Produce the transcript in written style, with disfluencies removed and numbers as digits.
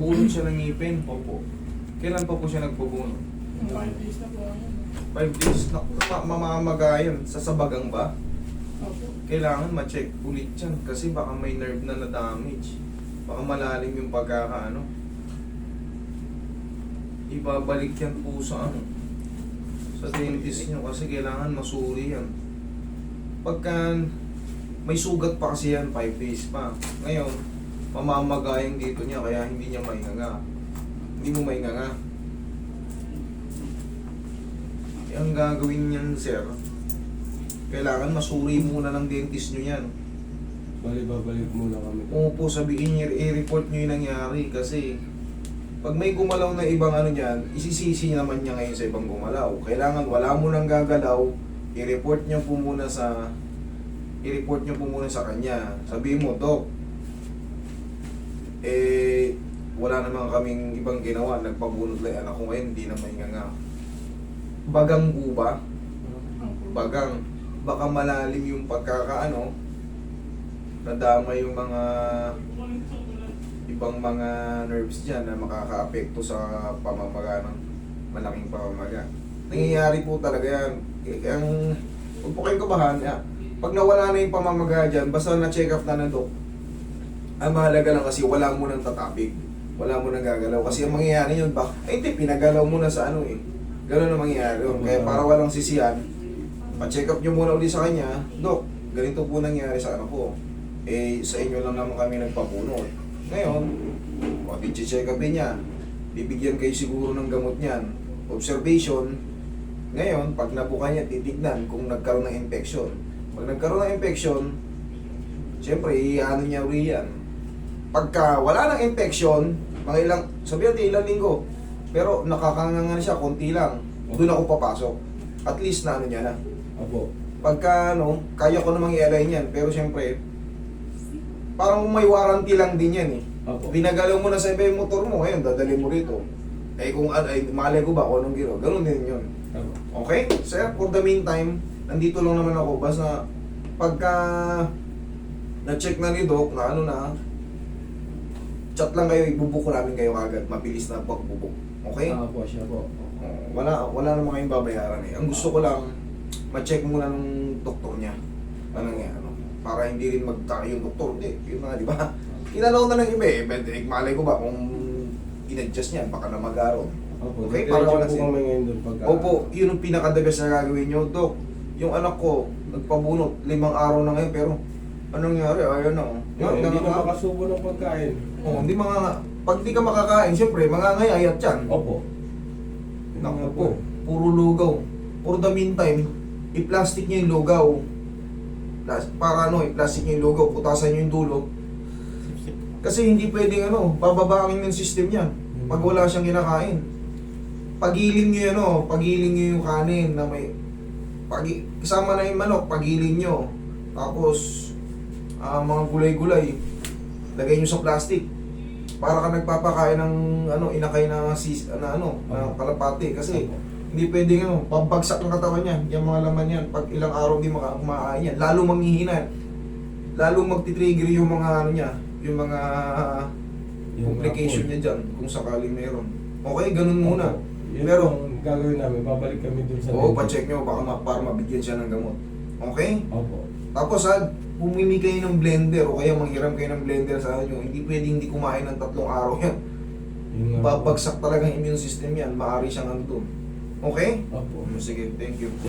nagpabunot siya ng ngipin. Opo. Kailan pa po siya nagpabunot? 5 days na po ako. 5 days. Mamamagayan. Sasabagang ba? Opo. Kailangan ma-check ulit yan kasi baka may nerve na na-damage. Baka malalim yung pagkakaano. Ibabalik yan po sa ano, sa dentist nyo kasi kailangan masuri yan. Pagka may sugat pa kasi yan, 5 days pa. Ngayon, mamamagayang dito niya kaya hindi niya mainganga. Hindi mo mainganga. Ang gagawin niyan, sir, kailangan masuri muna ng dentist nyo yan. Babalik muna kami. Kung po sabihin niya, i-report nyo yung nangyari kasi pag may gumalaw na ibang ano niyan, isisisi naman niya ngayon sa ibang gumalaw. Kailangan wala mo nang gagalaw, i-report nyo po muna sa kanya. Sabihin mo, Dok, wala naman kaming ibang ginawa, nagpabunod lang anak ko ngayon, hindi na mainganga. Bagang po ba? Bagang. Baka malalim yung pagkakaano, nadama yung mga ibang mga nerves dyan na makaka-apekto sa pamamaga ng malaking pamamaga. Nangyayari po talaga yan. Huwag po kayong kabahan. Pag nawala na yung pamamaga dyan, basta na-check up na Dok, ang mahalaga lang kasi wala mo nang tatapig. Wala mo nang gagalaw. Kasi ang mangyayari yun, hindi, pinagalaw mo na sa ano eh. Gano'n ang mangyayari yun. Kaya para walang sisiyan, pa-check up nyo muna ulit sa kanya, Dok, ganito po nangyari sa anak ko. Sa inyo lang naman kami nagpapunod. Ngayon, check upin niya. Bibigyan kayo siguro ng gamot niyan. Observation. Ngayon, pag nabuka niya, titignan kung nagkaroon ng infection. Pag nagkaroon ng infection, siyempre, iano niya uli yan. Pagka wala ng infection, mga ilang, sabihin natin ilang linggo, pero nakakangangan siya, konti lang, doon ako papasok. At least na ano niya na. Opo. Pagka kaya ko namang i-align yan, pero siyempre, parang may warranty lang din yan eh. Opo. Binagalaw mo na sa iba yung motor mo, ngayon dadali mo rito. Kung malay ko ba kung anong giro, ganun din yun. Opo. Okay? Sir, for the meantime, nandito lang naman ako. Basta pagka na-check na ni Doc na ano na, chat lang kayo, ibubook namin kayo agad. Mabilis na pagbubuk. Okay? Opo, siya po. Wala naman kayong babayaran eh. Ang gusto ko lang, ma-check muna ng doktor niya. Anong yan, para hindi rin magtaka yung doktor. Hindi, yun na, di ba? Inalaw na ng iba eh. Malay ko ba kung in-adjust niyan, baka na mag-araw. Opo. Okay, para wala po kami ngayon doon pagka... Opo, yun ang pinaka-the best na gagawin nyo, Dok. Yung anak ko, nagpabunot, 5 araw na ngayon, pero anong nangyari? Ayun na, Hindi na makasubo ng pagkain. hindi pag di ka makakain, siyempre, mangangayayat yan. Opo. Naku po, puro lugaw. For the meantime, i-plastic nyo yung lugaw. Para i-plastic nyo yung lugaw, putasan nyo yung dulo. Kasi hindi pwedeng bababangin yung system niya pag wala siyang kinakain. Pagiling nyo yan pagiling nyo yung kanin na may kasama na yung manok, pagiling nyo. Tapos mga gulay-gulay, lagay nyo sa plastic. Para ka nagpapakain ng inakay na kalapati kasi hindi pwedeng pabagsak ng katawan niyan, yung mga laman yan. Pag ilang araw hindi kumakain yan, lalo manghihina. Lalo magti-trigger yung mga yung mga complication niya dyan kung sakaling meron. Okay, ganun muna. Yun Pero ang gagawin namin, babalik kami doon sa... pa-check nyo para mabigyan siya ng gamot. Okay? Opo. Tapos pumili kayo ng blender o kaya manghiram kayo ng blender sa inyo. Hindi pwedeng hindi kumain ng 3 araw yan. Babagsak talaga ang immune system yan. Maaari siyang andun. Okay? Opo. Sige, thank you.